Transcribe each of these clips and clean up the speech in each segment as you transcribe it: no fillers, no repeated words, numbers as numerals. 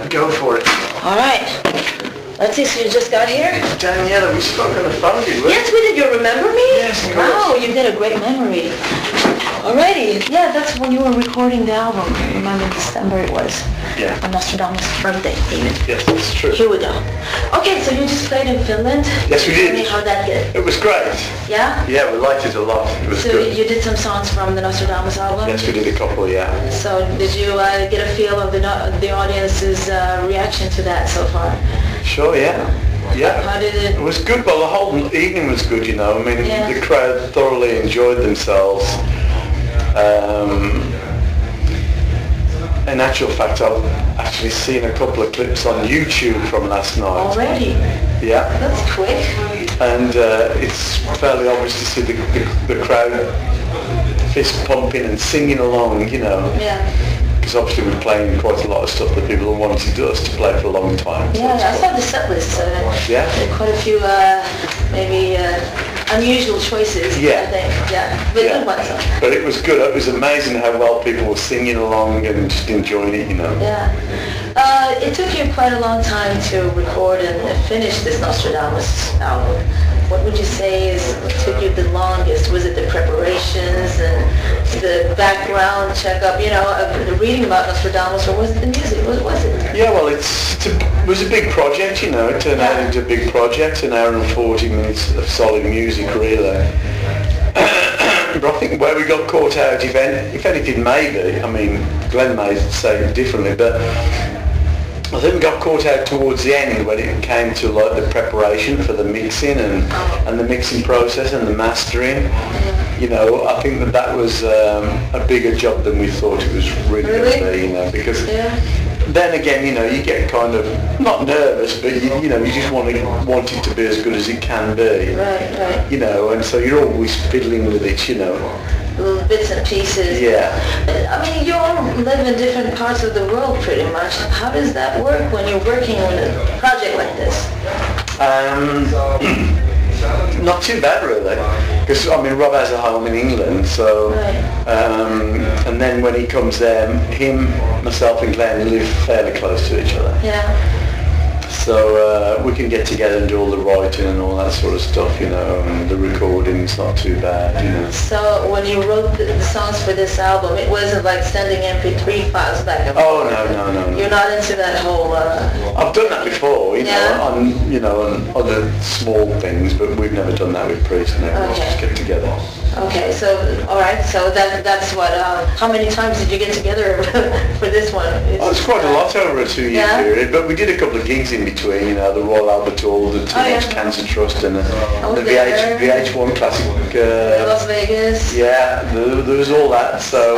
Go for it. All right. Let's see, so you just got here? Daniela, we spoke on the phone, did we? Yes, we did. You remember me? Yes, of course. Wow, you've got a great memory. Alrighty. Yeah, that's when you were recording the album. Remember in December it was? Yeah. On Nostradamus' birthday, David. Yes, that's true. Here we go. Okay, so you just played in Finland. Yes, we did. Tell me how that did. It was great. Yeah? Yeah, we liked it a lot. It was So good. you did some songs from the Nostradamus album? Yes, we did a couple, yeah. So did you get a feel of the audience's reaction to that so far? Sure, yeah. Yeah. How did it? It was good. Well, the whole evening was good, you know. I mean, Yeah. the crowd thoroughly enjoyed themselves. In actual fact, I've actually seen a couple of clips on YouTube from last night. Already? Yeah. That's quick. And it's fairly obvious to see the crowd fist pumping and singing along, you know. Yeah. Because obviously we're playing quite a lot of stuff that people have wanted us to play for a long time. So Yeah, I it's saw the set list. Yeah. There are quite a few maybe unusual choices. Yeah. I think. Yeah. But Yeah. good ones. But it was good. It was amazing how well people were singing along and just enjoying it, you know. Yeah. It took you quite a long time to record and finish this Nostradamus album. What would you say took you the longest? Was it the preparations and the background checkup, you know, the reading about Nostradamus, or was it the music? What was it? Yeah, well, it was a big project, you know. It turned out into a big project, an hour and 40 minutes of solid music, really. But I think where we got caught out, if anything, maybe, I mean, Glenn may say it differently, but I think we got caught out towards the end when it came to like the preparation for the mixing and the mixing process and the mastering. You know, I think that was a bigger job than we thought it was really going to be, you know, because then again, you know, you get kind of, not nervous, but you know, you just want it to be as good as it can be. Right. You know, and so you're always fiddling with it, you know. Little bits and pieces. Yeah. I mean, you all live in different parts of the world pretty much. How does that work when you're working on a project like this? Not too bad, really. Because, I mean, Rob has a home in England, so... and then when he comes there, myself and Glenn live fairly close to each other. Yeah. So we can get together and do all the writing and all that sort of stuff, you know, and the recording's not too bad, you know. So when you wrote the songs for this album, it wasn't like sending MP3 files back and forth? Oh, no. You're not into that whole... I've done that before, you know, on other small things, but we've never done that with Priest, no. Let's just get together. Okay, so, all right, so that's what, how many times did you get together for this one? It's quite a lot over a 2-year period, but we did a couple of gigs in between, you know, the Royal Albert Hall, the Teenage Cancer Trust, and the VH1 Classic. Las Vegas. Yeah, there was all that, so,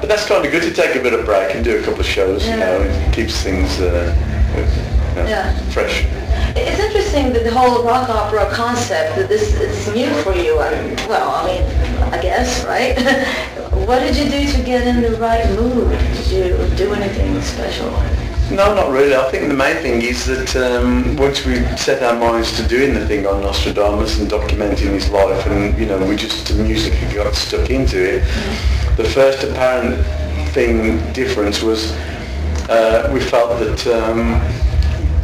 but that's kind of good to take a bit of break and do a couple of shows, you know, it keeps things fresh. It's interesting that the whole rock opera concept, that this is new for you. Well, I mean, I guess, right? What did you do to get in the right mood? Did you do anything special? No, not really. I think the main thing is that once we set our minds to doing the thing on Nostradamus and documenting his life, and you know, the music got stuck into it. The first apparent difference was we felt that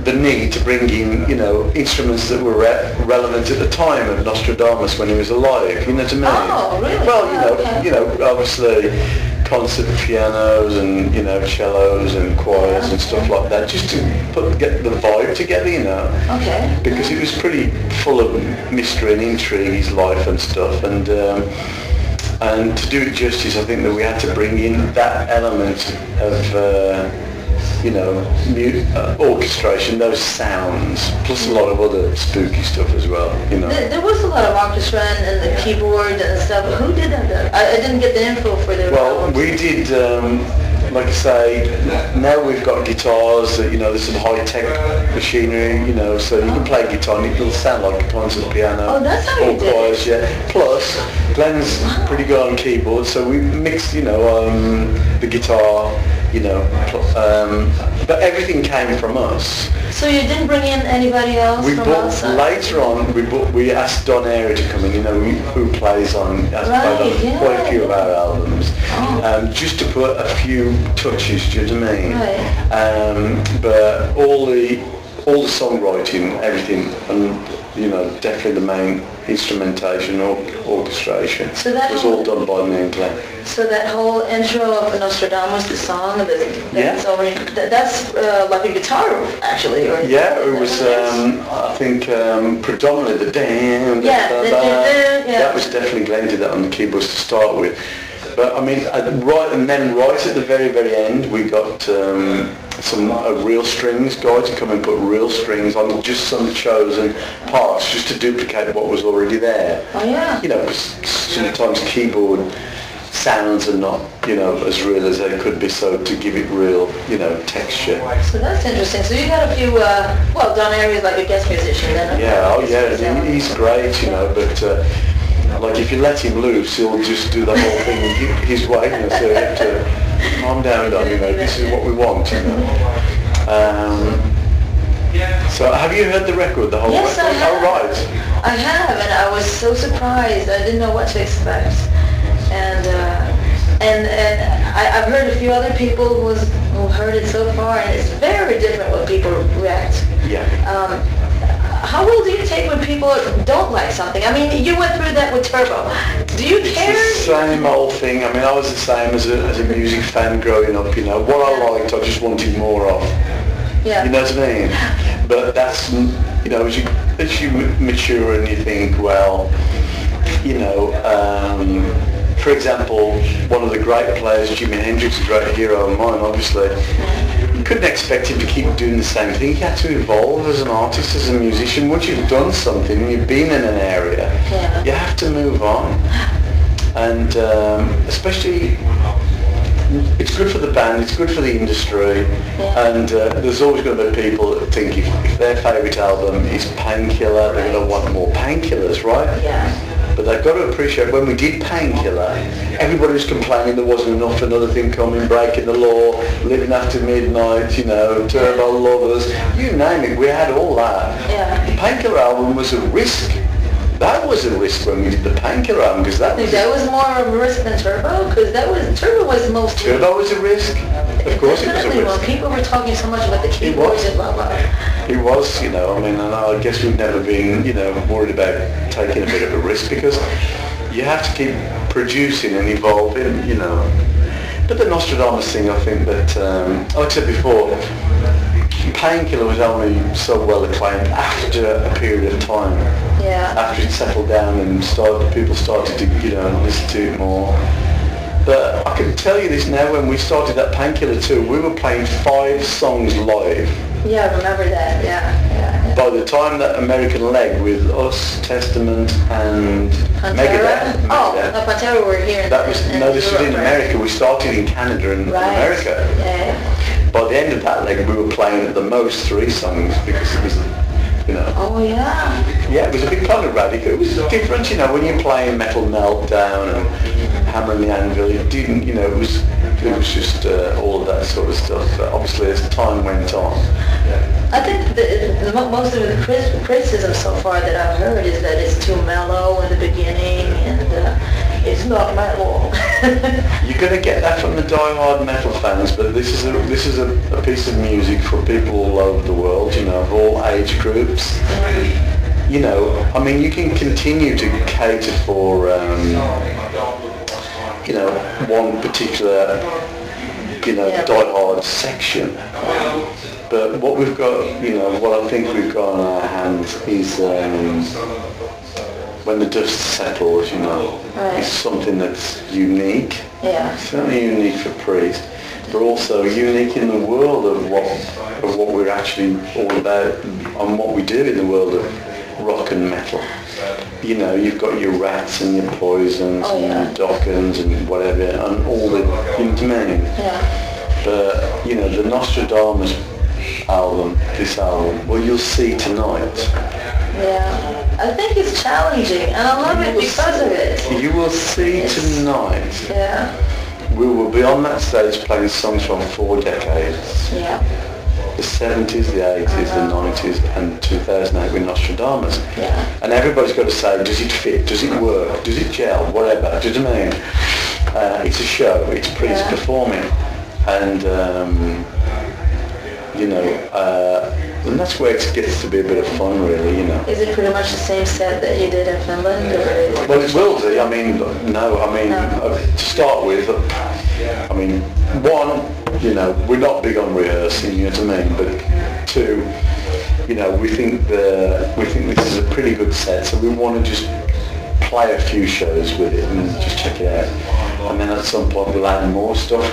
the need to bring in, you know, instruments that were relevant at the time of Nostradamus when he was alive. You know what I mean? Oh, really? Well, you know, obviously concert pianos and, you know, cellos and choirs and stuff like that, just to get the vibe together, you know. Okay. Because it was pretty full of mystery and intrigue, his life and stuff, and to do it justice, I think that we had to bring in that element of you know, orchestration, those sounds, plus a lot of other spooky stuff as well, you know. There was a lot of orchestra and the keyboard and stuff. Who did that? I didn't get the info for the... Well, we did, like I say, now we've got guitars, you know, there's some high-tech machinery, you know, so you can play guitar and it'll sound like a concert piano. Oh, that's how you did choirs, yeah. Plus, Glenn's pretty good on keyboard, so we mixed, you know, the guitar you know, but everything came from us. So you didn't bring in anybody else We from bought outside? later on. We asked Don Airy to come in. You know, who plays on has played on quite a few of our albums, just to put a few touches. Do you know what I mean? Right. But all the songwriting, everything, and you know, definitely the main instrumentation or orchestration So that was whole- all done by me and Glenn. So that whole intro of Nostradamus, the song, that's like a guitar, actually. Or Yeah, it was. I think predominantly the damn. Yeah, yeah. That was definitely Glenn did that on the keyboards to start with. But I mean, right at the very, very end, we got some real strings guy to come and put real strings on just some chosen parts, just to duplicate what was already there. Oh yeah. You know, 'cause sometimes keyboard sounds are not, you know, as real as they could be, so to give it real, you know, texture. So that's interesting. So you got a few, Don Airy is like a guest musician then? Yeah, oh yeah, he's great, you know, but like if you let him loose, he'll just do the whole thing his way, you know, so you have to calm down, Don, you know, this is what we want, you know. So have you heard the record, the whole Yes, record? I have. Oh, right. I have, and I was so surprised. I didn't know what to expect. And I've heard a few other people who heard it so far, and it's very different when people react. Yeah. How well do you take when people don't like something? I mean, you went through that with Turbo. Do you care? It's the same old thing. I mean, I was the same as a music fan growing up, you know. What I liked, I just wanted more of. Yeah. You know what I mean? But that's, you know, as you mature and you think, well, you know, for example, one of the great players, Jimi Hendrix, a great hero of mine, obviously, you couldn't expect him to keep doing the same thing. You had to evolve as an artist, as a musician. Once you've done something and you've been in an area, you have to move on. And especially, it's good for the band, it's good for the industry, and there's always going to be people that think if their favourite album is Painkiller, they're going to want more Painkillers, right? Yeah. But they've got to appreciate when we did Painkiller, everybody was complaining there wasn't enough, another thing coming, Breaking the Law, Living After Midnight, you know, Turbo Lovers, you name it, we had all that. Yeah. The Painkiller album was a risk. That was a risk when we did the Painkiller album, because that was more of a risk than Turbo? Because Turbo was the most... Turbo was a risk. Of course it was a Definitely, risk. when people were talking so much about the keyboards and blah, blah. It was, you know, I mean, and I guess we've never been, you know, worried about taking a bit of a risk, because you have to keep producing and evolving, you know. But the Nostradamus thing, I think that, like I said before, Painkiller was only so well acclaimed after a period of time. Yeah. After it settled down and people started to, you know, listen to it more. But I can tell you this now, when we started that Painkiller tour, we were playing 5 songs live. Yeah, I remember that, yeah. By the time that American leg with us, Testament and Pantera? Megadeth. No, Pantera were here in this was in Europe, America. We started in Canada and America. Yeah. By the end of that leg, we were playing at the most 3 songs, because it was, you know. Oh yeah. Yeah, it was a bit kind of radical. It was different, you know, when you're playing Metal Meltdown and Hammer and the Anvil, it didn't, you know, it was just all of that sort of stuff. But obviously, as time went on. I think most of the criticism so far that I've heard is that it's too mellow in the beginning, and it's not metal. You're going to get that from the die-hard metal fans, but this is a piece of music for people all over the world, you know, of all age groups. You know, I mean, you can continue to cater for, you know, one particular, you know, die-hard section. But what we've got, you know, what I think we've got on our hands is when the dust settles, you know, it's something that's unique. Yeah. Certainly unique for Priest, but also unique in the world of what we're actually all about and what we do in the world of rock and metal. You know, you've got your Rats and your Poisons and your Dockens and whatever, and all the, you know what I mean? Yeah. But, you know, the Nostradamus album, this album, well, you'll see tonight. Yeah. I think it's challenging, and I love it because of it. You will see tonight. Yeah. we will be on that stage playing songs from 4 decades. Yeah. The 70s, the 80s, the 90s, and 2008 with Nostradamus. Yeah. And everybody's got to say, does it fit? Does it work? Does it gel? Whatever. Do you know what I mean? It's a show. It's performing. And, and that's where it gets to be a bit of fun, really, Is it pretty much the same set that you did in Finland? Or? Well, it will do. To start with, one, we're not big on rehearsing, you know what I mean? But two, we think this is a pretty good set, so we want to just play a few shows with it and just check it out. And then at some point we'll add more stuff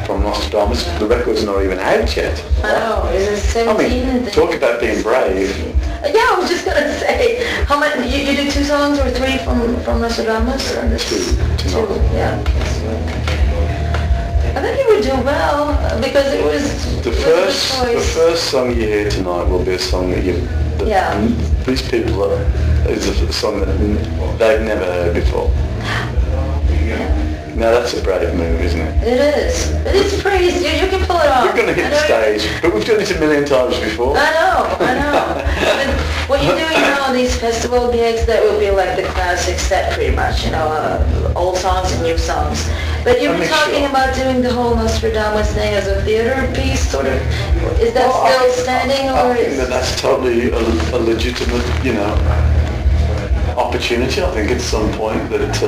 from Nostradamus. The record's not even out yet. I know, is it 17? Talk about being brave. Yeah, I was just going to say, how many, you did 2 songs or 3 from Nostradamus? Two, yeah. I think you would do well, because it was the first song you hear tonight will be a song that these people is a song that they've never heard before. Now that's a brave move, isn't it? It is. It's pretty. You can pull it off. We're going to hit the stage, but we've done it a million times before. I know. But what you're doing now on these festival gigs, that will be like the classic set, pretty much. Old songs and new songs. But you were talking about doing the whole Nostradamus thing as a theater piece, sort of. Is that still standing, or? I think that's totally a legitimate, opportunity. I think at some point that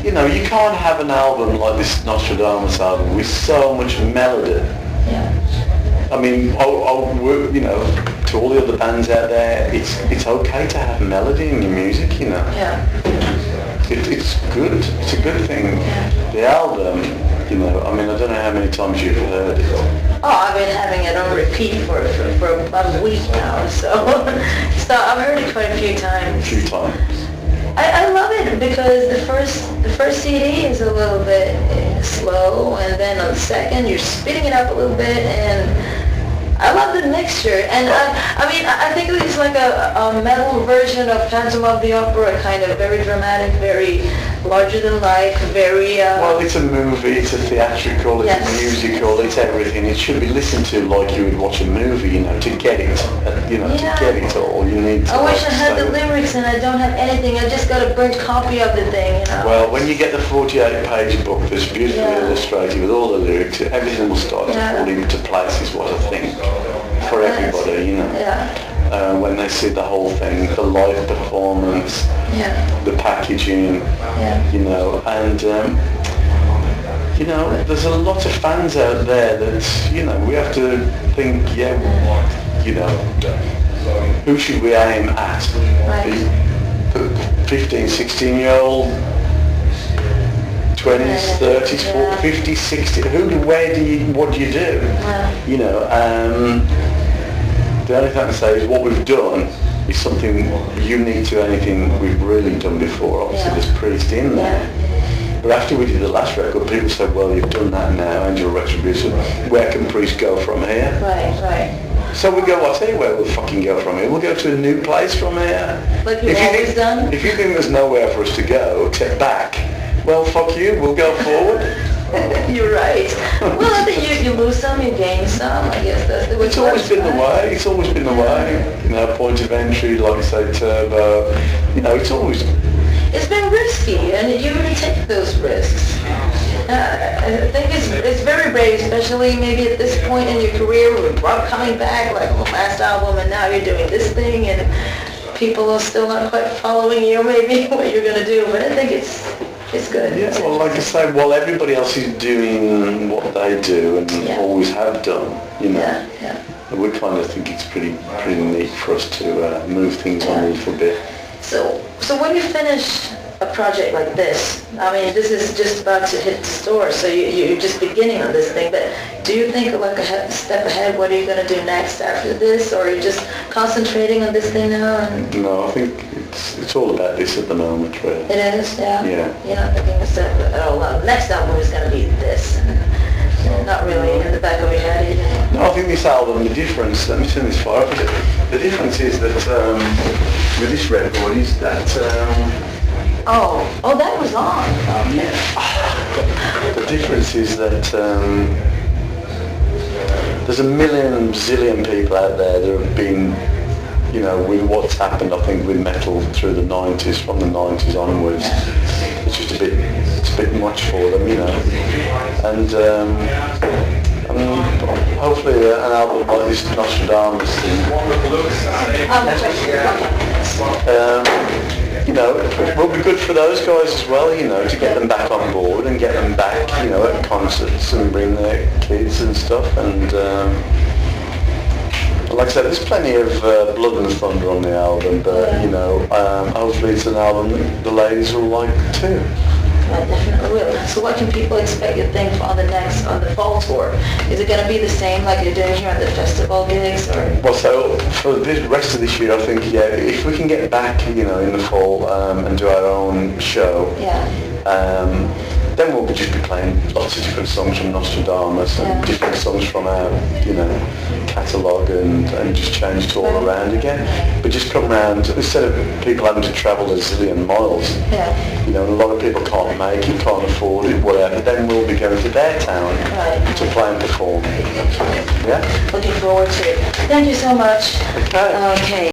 you can't have an album like this Nostradamus album with so much melody. Yeah. I mean, to all the other bands out there, it's okay to have melody in your music, Yeah. It's good. It's a good thing. Yeah. The album, I don't know how many times you've heard it. Oh, I've been having it on repeat for about a week now, so I've heard it quite a few times. I love it because the first CD is a little bit slow, and then on the second you're speeding it up a little bit, and I love the mixture. And I think it's like a metal version of Phantom of the Opera, kind of very dramatic, very larger than life, very... Well, it's a movie, it's a theatrical, it's a musical, it's everything. It should be listened to like you would watch a movie, to get it, to get it all. You need to... I wish I had the lyrics, and I don't have anything. I just got a burnt copy of the thing, Well, when you get the 48-page book that's beautifully illustrated with all the lyrics, everything will start to fall into place, is what I think, for everybody, when they see the whole thing, the live performance, the packaging, and there's a lot of fans out there that, we have to think, who should we aim at? The 15, 16-year-old, 20s, 30s, 40s, 50s, 60s, what do you do? The only thing I can say is what we've done is something unique to anything we've really done before. Obviously there's Priest in there. But after we did the last record, people said, well, you've done that now, Angel Retribution. Where can Priest go from here? Right. So we go, I'll tell you where we'll fucking go from here. We'll go to a new place from here. Like you've always done? If you think there's nowhere for us to go except back, well, fuck you, we'll go forward. You're right. Well, I think you lose some, you gain some. I guess that's the way it's always been the way. It's always been the way. Point of entry, like I say, turbo. It's always... It's been risky, and you really take those risks. I think it's very brave, especially maybe at this point in your career with Rob coming back, like the last album, and now you're doing this thing, and people are still not quite following you, maybe, what you're going to do. But I think it's good. Yeah, well, like I say, while everybody else is doing what they do and always have done, we kind of think it's pretty neat for us to move things on a little bit. So when you finish a project like this, this is just about to hit the store, so you're just beginning on this thing, but do you think like a step ahead, what are you going to do next after this, or are you just concentrating on this thing now? No, I think it's all about this at the moment, really. It is, yeah? Yeah. You're not thinking the next album is going to be this, not really in the back of your head either? No, I think this album, the difference, let me turn this far up a bit, the difference is that with this record is that Oh, that was on. Oh, yeah. The difference is that there's a million zillion people out there that have been, with what's happened, I think, with metal through the 90s, from the 90s onwards. It's just it's a bit much for them, And hopefully an album like this Nostradamus thing, it will be good for those guys as well, to get them back on board and get them back, at concerts and bring their kids and stuff. And like I said, there's plenty of blood and thunder on the album, but hopefully it's an album that the ladies will like too. I definitely will. So what can people expect, you think, on the fall tour? Is it going to be the same like you're doing here at the festival gigs, or? Well, so for the rest of this year, I think, if we can get back, in the fall and do our own show, then we'll just be playing lots of different songs from Nostradamus and different songs from our, catalogue and just change it all around again. But just come round, instead of people having to travel a zillion miles, a lot of people can't make it, can't afford it, whatever, then we'll be going to their town to play and perform. Yeah? Looking forward to it. Thank you so much. Okay. Okay.